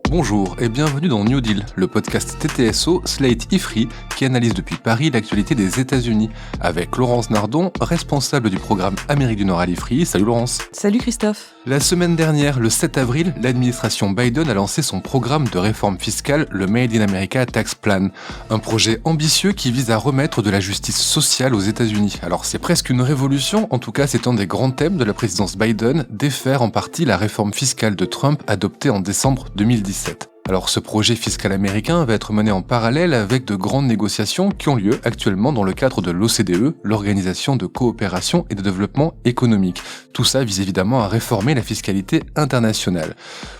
Bonjour et bienvenue dans New Deal, le podcast TTSO Slate Ifri qui analyse depuis Paris l'actualité des États-Unis, avec Laurence Nardon, responsable du programme Amérique du Nord à l'Ifri. Salut Laurence. Salut Christophe. La semaine dernière, le 7 avril, l'administration Biden a lancé son programme de réforme fiscale, le Made in America Tax Plan, un projet ambitieux qui vise à remettre de la justice sociale aux États-Unis. Alors c'est presque une révolution, en tout cas c'est un des grands thèmes de la présidence Biden, défaire en partie la réforme fiscale de Trump adoptée en décembre 2017. Alors ce projet fiscal américain va être mené en parallèle avec de grandes négociations qui ont lieu actuellement dans le cadre de l'OCDE, l'Organisation de coopération et de développement économique. Tout ça vise évidemment à réformer la fiscalité internationale.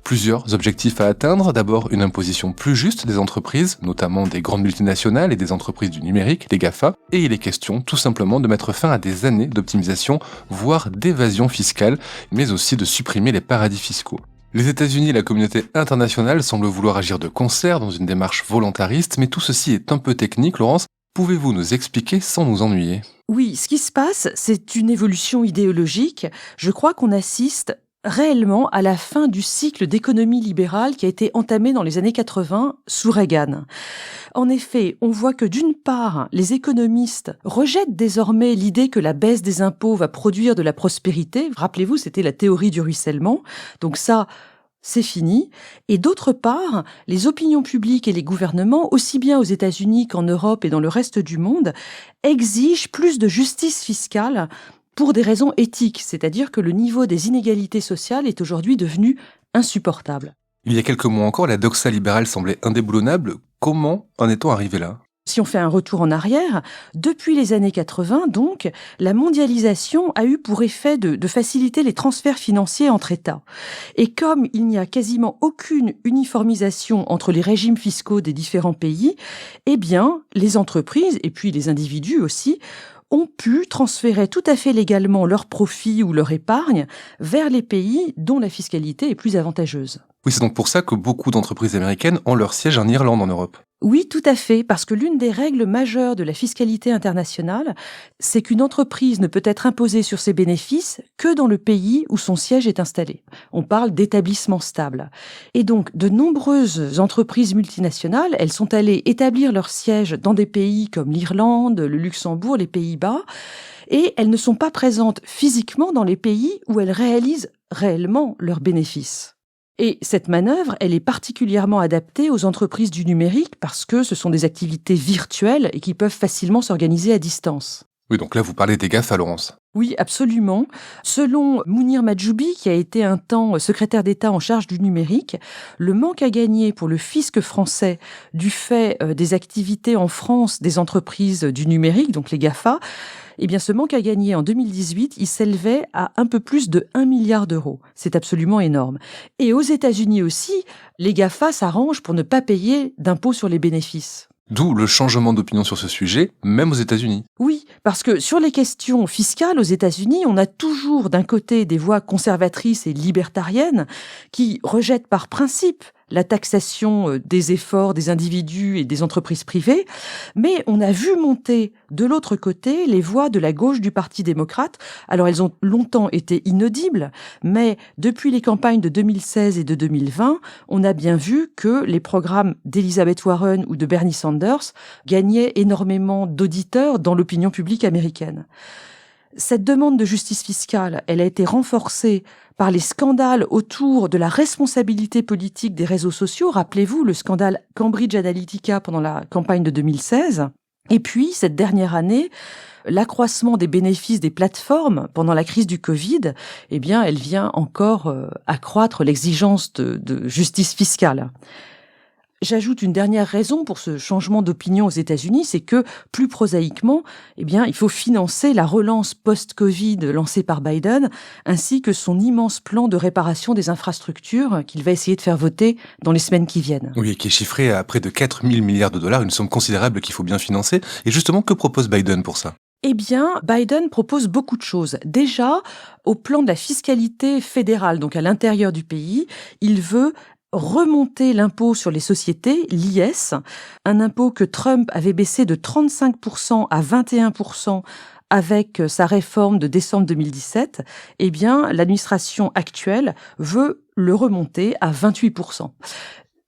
Plusieurs objectifs à atteindre, d'abord une imposition plus juste des entreprises, notamment des grandes multinationales et des entreprises du numérique, les GAFA, et il est question tout simplement de mettre fin à des années d'optimisation, voire d'évasion fiscale, mais aussi de supprimer les paradis fiscaux. Les États-Unis et la communauté internationale semblent vouloir agir de concert dans une démarche volontariste, mais tout ceci est un peu technique. Laurence, pouvez-vous nous expliquer sans nous ennuyer ? Oui, ce qui se passe, c'est une évolution idéologique. Je crois qu'on assiste réellement à la fin du cycle d'économie libérale qui a été entamé dans les années 80 sous Reagan. En effet, on voit que d'une part, les économistes rejettent désormais l'idée que la baisse des impôts va produire de la prospérité. Rappelez-vous, c'était la théorie du ruissellement. Donc ça, c'est fini. Et d'autre part, les opinions publiques et les gouvernements, aussi bien aux États-Unis qu'en Europe et dans le reste du monde, exigent plus de justice fiscale pour des raisons éthiques, c'est-à-dire que le niveau des inégalités sociales est aujourd'hui devenu insupportable. Il y a quelques mois encore, la doxa libérale semblait indéboulonnable. Comment en est-on arrivé là ? Si on fait un retour en arrière, depuis les années 80, donc, la mondialisation a eu pour effet de faciliter les transferts financiers entre États. Et comme il n'y a quasiment aucune uniformisation entre les régimes fiscaux des différents pays, eh bien, les entreprises, et puis les individus aussi, ont pu transférer tout à fait légalement leurs profits ou leur épargne vers les pays dont la fiscalité est plus avantageuse. Oui, c'est donc pour ça que beaucoup d'entreprises américaines ont leur siège en Irlande en Europe. Oui, tout à fait, parce que l'une des règles majeures de la fiscalité internationale, c'est qu'une entreprise ne peut être imposée sur ses bénéfices que dans le pays où son siège est installé. On parle d'établissement stable. Et donc, de nombreuses entreprises multinationales, elles sont allées établir leur siège dans des pays comme l'Irlande, le Luxembourg, les Pays-Bas, et elles ne sont pas présentes physiquement dans les pays où elles réalisent réellement leurs bénéfices. Et cette manœuvre, elle est particulièrement adaptée aux entreprises du numérique parce que ce sont des activités virtuelles et qui peuvent facilement s'organiser à distance. Oui, donc là, vous parlez des GAFA, Laurence. Oui, absolument. Selon Mounir Majoubi, qui a été un temps secrétaire d'État en charge du numérique, le manque à gagner pour le fisc français du fait des activités en France des entreprises du numérique, donc les GAFA, eh bien, ce manque à gagner en 2018, il s'élevait à un peu plus de 1 milliard d'euros. C'est absolument énorme. Et aux États-Unis aussi, les GAFA s'arrangent pour ne pas payer d'impôts sur les bénéfices. D'où le changement d'opinion sur ce sujet, même aux États-Unis. Oui, parce que sur les questions fiscales aux États-Unis, on a toujours d'un côté des voix conservatrices et libertariennes qui rejettent par principe la taxation des efforts des individus et des entreprises privées, mais on a vu monter de l'autre côté les voix de la gauche du Parti démocrate. Alors elles ont longtemps été inaudibles, mais depuis les campagnes de 2016 et de 2020, on a bien vu que les programmes d'Elizabeth Warren ou de Bernie Sanders gagnaient énormément d'auditeurs dans l'opinion publique américaine. Cette demande de justice fiscale, elle a été renforcée par les scandales autour de la responsabilité politique des réseaux sociaux. Rappelez-vous le scandale Cambridge Analytica pendant la campagne de 2016. Et puis, cette dernière année, l'accroissement des bénéfices des plateformes pendant la crise du Covid, eh bien, elle vient encore accroître l'exigence de justice fiscale. J'ajoute une dernière raison pour ce changement d'opinion aux États-Unis, c'est que, plus prosaïquement, eh bien, il faut financer la relance post-Covid lancée par Biden, ainsi que son immense plan de réparation des infrastructures qu'il va essayer de faire voter dans les semaines qui viennent. Oui, qui est chiffré à près de 4 000 milliards de dollars, une somme considérable qu'il faut bien financer. Et justement, que propose Biden pour ça ? Eh bien, Biden propose beaucoup de choses. Déjà, au plan de la fiscalité fédérale, donc à l'intérieur du pays, il veut remonter l'impôt sur les sociétés, l'IS, un impôt que Trump avait baissé de 35% à 21% avec sa réforme de décembre 2017, eh bien, l'administration actuelle veut le remonter à 28%.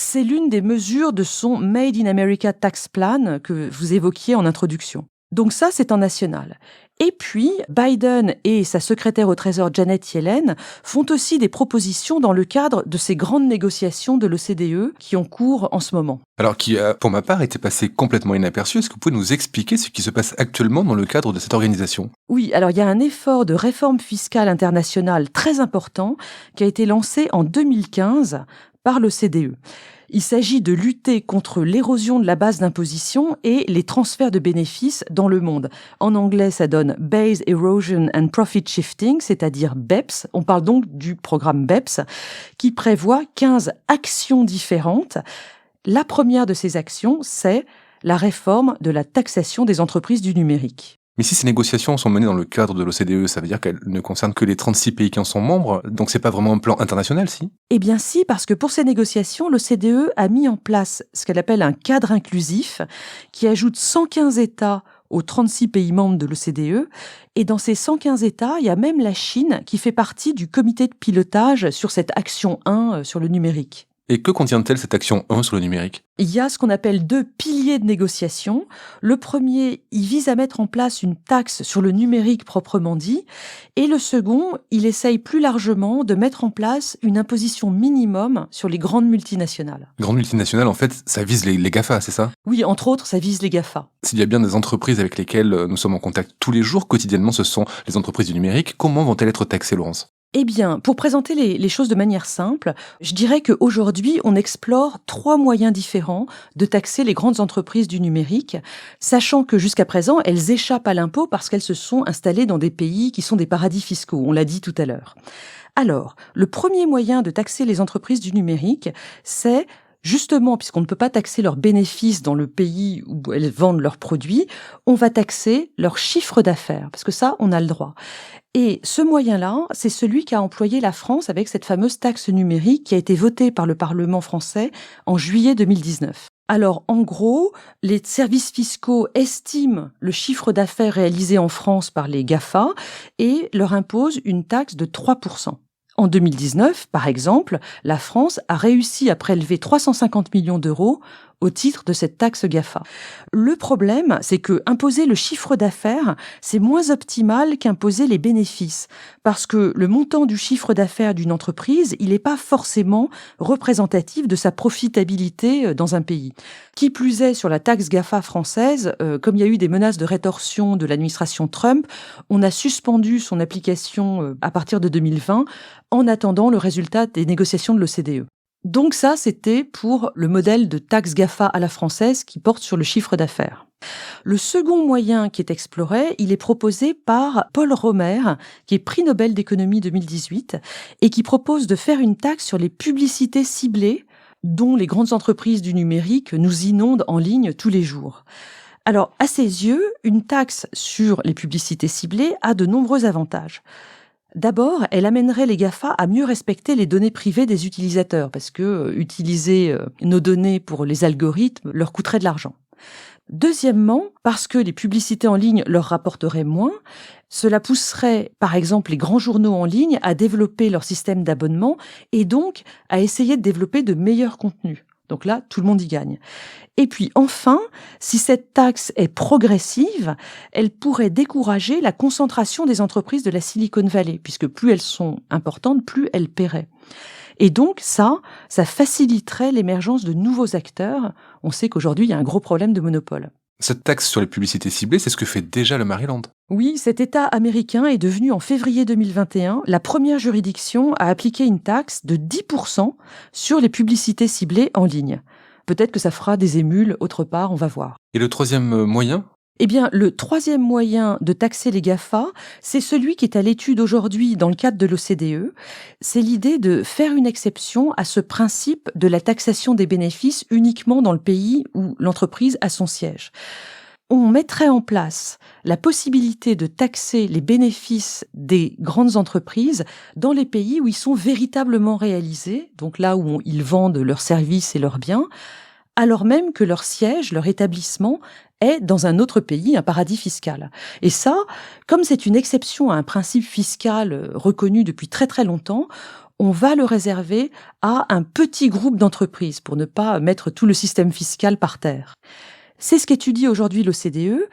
C'est l'une des mesures de son Made in America Tax Plan que vous évoquiez en introduction. Donc ça, c'est en national. Et puis, Biden et sa secrétaire au Trésor Janet Yellen font aussi des propositions dans le cadre de ces grandes négociations de l'OCDE qui ont cours en ce moment. Alors qui a, pour ma part, été passé complètement inaperçu. Est-ce que vous pouvez nous expliquer ce qui se passe actuellement dans le cadre de cette organisation ? Oui, alors il y a un effort de réforme fiscale internationale très important qui a été lancé en 2015 par l'OCDE. Il s'agit de lutter contre l'érosion de la base d'imposition et les transferts de bénéfices dans le monde. En anglais, ça donne Base Erosion and Profit Shifting, c'est-à-dire BEPS. On parle donc du programme BEPS, qui prévoit 15 actions différentes. La première de ces actions, c'est la réforme de la taxation des entreprises du numérique. Mais si ces négociations sont menées dans le cadre de l'OCDE, ça veut dire qu'elles ne concernent que les 36 pays qui en sont membres, donc c'est pas vraiment un plan international, si ? Eh bien si, parce que pour ces négociations, l'OCDE a mis en place ce qu'elle appelle un cadre inclusif qui ajoute 115 États aux 36 pays membres de l'OCDE. Et dans ces 115 États, il y a même la Chine qui fait partie du comité de pilotage sur cette action 1 sur le numérique. Et que contient-elle cette action 1 sur le numérique ? Il y a ce qu'on appelle 2 piliers de négociation. Le premier, il vise à mettre en place une taxe sur le numérique proprement dit. Et le second, il essaye plus largement de mettre en place une imposition minimum sur les grandes multinationales. Grandes multinationales, en fait, ça vise les GAFA, c'est ça ? Oui, entre autres, ça vise les GAFA. S'il y a bien des entreprises avec lesquelles nous sommes en contact tous les jours, quotidiennement, ce sont les entreprises du numérique. Comment vont-elles être taxées, Laurence ? Eh bien, pour présenter les choses de manière simple, je dirais qu'aujourd'hui, on explore 3 moyens différents de taxer les grandes entreprises du numérique, sachant que jusqu'à présent, elles échappent à l'impôt parce qu'elles se sont installées dans des pays qui sont des paradis fiscaux, on l'a dit tout à l'heure. Alors, le premier moyen de taxer les entreprises du numérique, c'est justement, puisqu'on ne peut pas taxer leurs bénéfices dans le pays où elles vendent leurs produits, on va taxer leur chiffre d'affaires, parce que ça, on a le droit. Et ce moyen-là, c'est celui qu'a employé la France avec cette fameuse taxe numérique qui a été votée par le Parlement français en juillet 2019. Alors, en gros, les services fiscaux estiment le chiffre d'affaires réalisé en France par les GAFA et leur imposent une taxe de 3%. En 2019, par exemple, la France a réussi à prélever 350 millions d'euros au titre de cette taxe GAFA. Le problème, c'est que imposer le chiffre d'affaires, c'est moins optimal qu'imposer les bénéfices, parce que le montant du chiffre d'affaires d'une entreprise, il n'est pas forcément représentatif de sa profitabilité dans un pays. Qui plus est, sur la taxe GAFA française, comme il y a eu des menaces de rétorsion de l'administration Trump, on a suspendu son application à partir de 2020 en attendant le résultat des négociations de l'OCDE. Donc ça, c'était pour le modèle de taxe GAFA à la française qui porte sur le chiffre d'affaires. Le second moyen qui est exploré, il est proposé par Paul Romer, qui est prix Nobel d'économie 2018, et qui propose de faire une taxe sur les publicités ciblées dont les grandes entreprises du numérique nous inondent en ligne tous les jours. Alors, à ses yeux, une taxe sur les publicités ciblées a de nombreux avantages. D'abord, elle amènerait les GAFA à mieux respecter les données privées des utilisateurs, parce que utiliser nos données pour les algorithmes leur coûterait de l'argent. Deuxièmement, parce que les publicités en ligne leur rapporteraient moins, cela pousserait, par exemple, les grands journaux en ligne à développer leur système d'abonnement et donc à essayer de développer de meilleurs contenus. Donc là, tout le monde y gagne. Et puis enfin, si cette taxe est progressive, elle pourrait décourager la concentration des entreprises de la Silicon Valley, puisque plus elles sont importantes, plus elles paieraient. Et donc ça faciliterait l'émergence de nouveaux acteurs. On sait qu'aujourd'hui, il y a un gros problème de monopole. Cette taxe sur les publicités ciblées, c'est ce que fait déjà le Maryland. Oui, cet État américain est devenu en février 2021 la première juridiction à appliquer une taxe de 10% sur les publicités ciblées en ligne. Peut-être que ça fera des émules autre part, on va voir. Et le troisième moyen ? Eh bien, le troisième moyen de taxer les GAFA, c'est celui qui est à l'étude aujourd'hui dans le cadre de l'OCDE. C'est l'idée de faire une exception à ce principe de la taxation des bénéfices uniquement dans le pays où l'entreprise a son siège. On mettrait en place la possibilité de taxer les bénéfices des grandes entreprises dans les pays où ils sont véritablement réalisés, donc là où ils vendent leurs services et leurs biens, alors même que leur siège, leur établissement, est dans un autre pays, un paradis fiscal. Et ça, comme c'est une exception à un principe fiscal reconnu depuis très très longtemps, on va le réserver à un petit groupe d'entreprises pour ne pas mettre tout le système fiscal par terre. C'est ce qu'étudie aujourd'hui l'OCDE.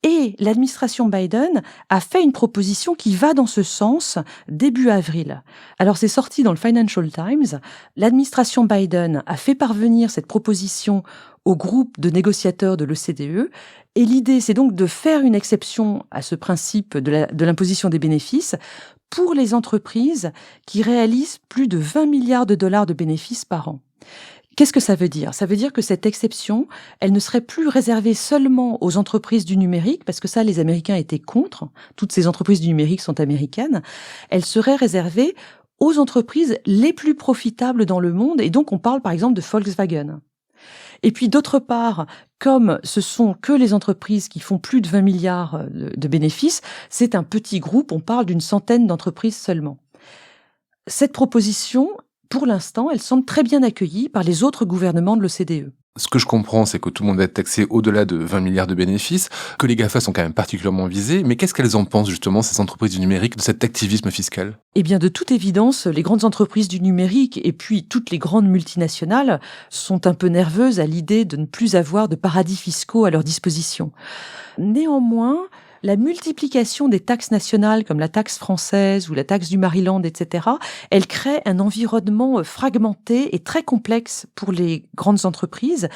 Et l'administration Biden a fait une proposition qui va dans ce sens début avril. Alors c'est sorti dans le Financial Times. L'administration Biden a fait parvenir cette proposition au groupe de négociateurs de l'OCDE. Et l'idée, c'est donc de faire une exception à ce principe de l'imposition des bénéfices pour les entreprises qui réalisent plus de 20 milliards de dollars de bénéfices par an. Qu'est-ce que ça veut dire? Ça veut dire que cette exception, elle ne serait plus réservée seulement aux entreprises du numérique, parce que ça, les Américains étaient contre. Toutes ces entreprises du numérique sont américaines. Elle serait réservée aux entreprises les plus profitables dans le monde. Et donc, on parle par exemple de Volkswagen. Et puis, d'autre part, comme ce sont que les entreprises qui font plus de 20 milliards de bénéfices, c'est un petit groupe. On parle d'une centaine d'entreprises seulement. Cette proposition, pour l'instant, elle semble très bien accueillie par les autres gouvernements de l'OCDE. Ce que je comprends, c'est que tout le monde va être taxé au-delà de 20 milliards de bénéfices, que les GAFA sont quand même particulièrement visés, mais qu'est-ce qu'elles en pensent justement, ces entreprises du numérique, de cet activisme fiscal? Eh bien, de toute évidence, les grandes entreprises du numérique et puis toutes les grandes multinationales sont un peu nerveuses à l'idée de ne plus avoir de paradis fiscaux à leur disposition. Néanmoins, la multiplication des taxes nationales comme la taxe française ou la taxe du Maryland, etc., elle crée un environnement fragmenté et très complexe pour les grandes entreprises.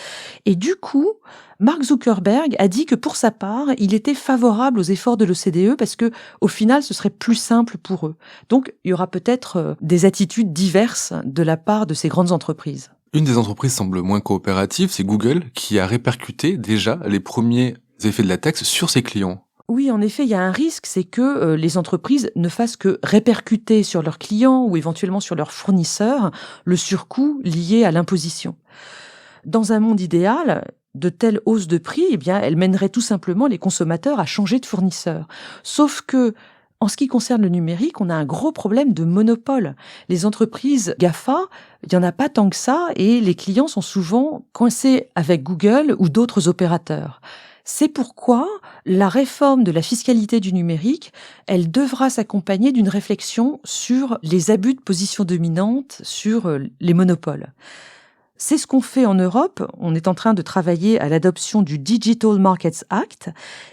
Et du coup, Mark Zuckerberg a dit que pour sa part, il était favorable aux efforts de l'OCDE parce que, au final, ce serait plus simple pour eux. Donc, il y aura peut-être des attitudes diverses de la part de ces grandes entreprises. Une des entreprises semble moins coopérative, c'est Google, qui a répercuté déjà les premiers effets de la taxe sur ses clients. Oui, en effet, il y a un risque, c'est que les entreprises ne fassent que répercuter sur leurs clients ou éventuellement sur leurs fournisseurs le surcoût lié à l'imposition. Dans un monde idéal, de telles hausses de prix, eh bien, elles mèneraient tout simplement les consommateurs à changer de fournisseur. Sauf que, en ce qui concerne le numérique, on a un gros problème de monopole. Les entreprises GAFA, il n'y en a pas tant que ça et les clients sont souvent coincés avec Google ou d'autres opérateurs. C'est pourquoi la réforme de la fiscalité du numérique, elle devra s'accompagner d'une réflexion sur les abus de position dominante, sur les monopoles. C'est ce qu'on fait en Europe. On est en train de travailler à l'adoption du Digital Markets Act.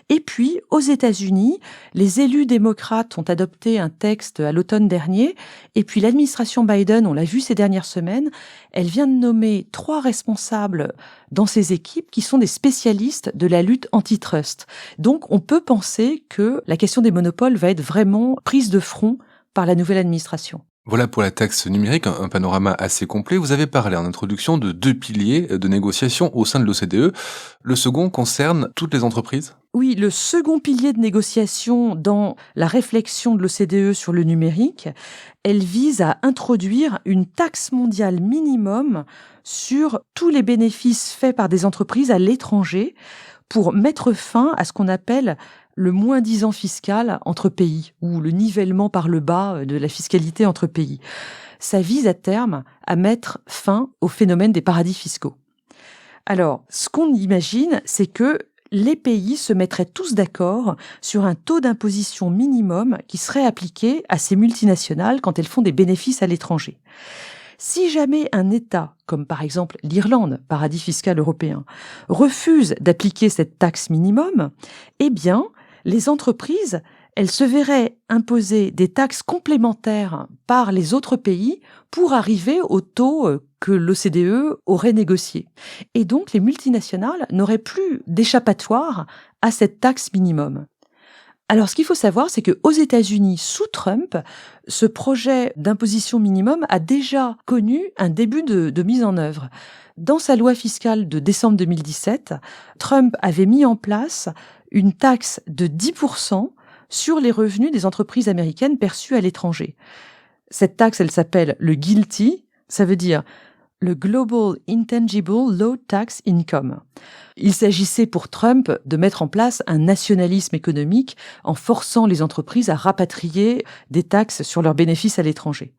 Et puis, aux États-Unis, les élus démocrates ont adopté un texte à l'automne dernier. Et puis, l'administration Biden, on l'a vu ces dernières semaines, elle vient de nommer 3 responsables dans ses équipes qui sont des spécialistes de la lutte antitrust. Donc, on peut penser que la question des monopoles va être vraiment prise de front par la nouvelle administration. Voilà pour la taxe numérique, un panorama assez complet. Vous avez parlé en introduction de 2 piliers de négociation au sein de l'OCDE. Le second concerne toutes les entreprises? Oui, le second pilier de négociation dans la réflexion de l'OCDE sur le numérique, elle vise à introduire une taxe mondiale minimum sur tous les bénéfices faits par des entreprises à l'étranger pour mettre fin à ce qu'on appelle le moins-disant fiscal entre pays, ou le nivellement par le bas de la fiscalité entre pays. Ça vise à terme à mettre fin au phénomène des paradis fiscaux. Alors, ce qu'on imagine, c'est que les pays se mettraient tous d'accord sur un taux d'imposition minimum qui serait appliqué à ces multinationales quand elles font des bénéfices à l'étranger. Si jamais un État, comme par exemple l'Irlande, paradis fiscal européen, refuse d'appliquer cette taxe minimum, eh bien, les entreprises, elles se verraient imposer des taxes complémentaires par les autres pays pour arriver au taux que l'OCDE aurait négocié. Et donc, les multinationales n'auraient plus d'échappatoire à cette taxe minimum. Alors, ce qu'il faut savoir, c'est qu'aux États-Unis, sous Trump, ce projet d'imposition minimum a déjà connu un début de mise en œuvre. Dans sa loi fiscale de décembre 2017, Trump avait mis en place une taxe de 10% sur les revenus des entreprises américaines perçus à l'étranger. Cette taxe, elle s'appelle le GILTI, ça veut dire le Global Intangible Low Tax Income. Il s'agissait pour Trump de mettre en place un nationalisme économique en forçant les entreprises à rapatrier des taxes sur leurs bénéfices à l'étranger.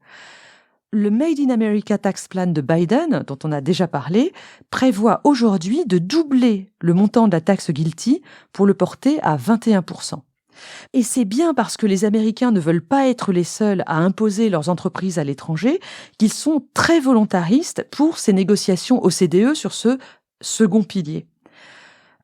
Le Made in America Tax Plan de Biden, dont on a déjà parlé, prévoit aujourd'hui de doubler le montant de la taxe GILTI pour le porter à 21%. Et c'est bien parce que les Américains ne veulent pas être les seuls à imposer leurs entreprises à l'étranger qu'ils sont très volontaristes pour ces négociations OCDE sur ce second pilier.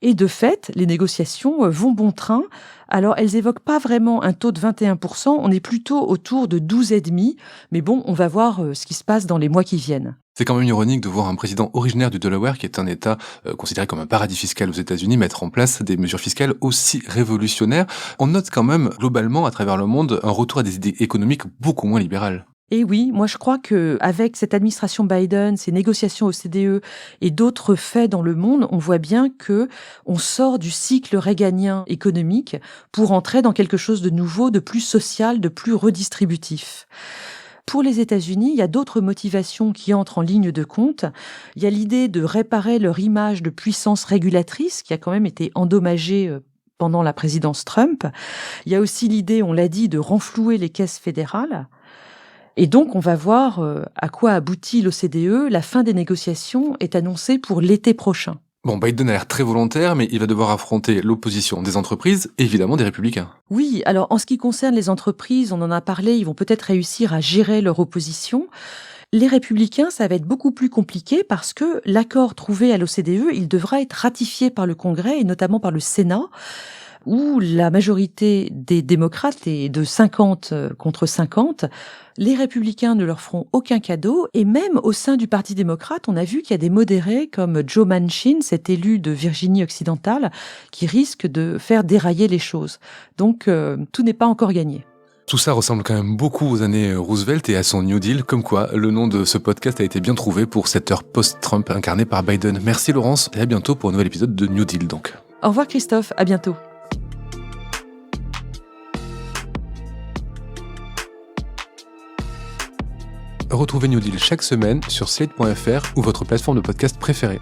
Et de fait, les négociations vont bon train. Alors, elles évoquent pas vraiment un taux de 21%, on est plutôt autour de 12,5%. Mais bon, on va voir ce qui se passe dans les mois qui viennent. C'est quand même ironique de voir un président originaire du Delaware, qui est un État considéré comme un paradis fiscal aux États-Unis, mettre en place des mesures fiscales aussi révolutionnaires. On note quand même, globalement, à travers le monde, un retour à des idées économiques beaucoup moins libérales. Et oui, moi je crois que avec cette administration Biden, ces négociations au OCDE et d'autres faits dans le monde, on voit bien que on sort du cycle réganien économique pour entrer dans quelque chose de nouveau, de plus social, de plus redistributif. Pour les États-Unis, il y a d'autres motivations qui entrent en ligne de compte. Il y a l'idée de réparer leur image de puissance régulatrice qui a quand même été endommagée pendant la présidence Trump. Il y a aussi l'idée, on l'a dit, de renflouer les caisses fédérales. Et donc, on va voir à quoi aboutit l'OCDE. La fin des négociations est annoncée pour l'été prochain. Bon, Biden a l'air très volontaire, mais il va devoir affronter l'opposition des entreprises et évidemment des républicains. Oui, alors en ce qui concerne les entreprises, on en a parlé, ils vont peut-être réussir à gérer leur opposition. Les républicains, ça va être beaucoup plus compliqué parce que l'accord trouvé à l'OCDE, il devra être ratifié par le Congrès et notamment par le Sénat, où la majorité des démocrates est de 50 contre 50. Les républicains ne leur feront aucun cadeau et même au sein du Parti démocrate, on a vu qu'il y a des modérés comme Joe Manchin, cet élu de Virginie occidentale, qui risquent de faire dérailler les choses. Donc tout n'est pas encore gagné. Tout ça ressemble quand même beaucoup aux années Roosevelt et à son New Deal, comme quoi le nom de ce podcast a été bien trouvé pour cette heure post-Trump incarnée par Biden. Merci Laurence et à bientôt pour un nouvel épisode de New Deal donc. Au revoir Christophe, à bientôt. Retrouvez New Deal chaque semaine sur slate.fr ou votre plateforme de podcast préférée.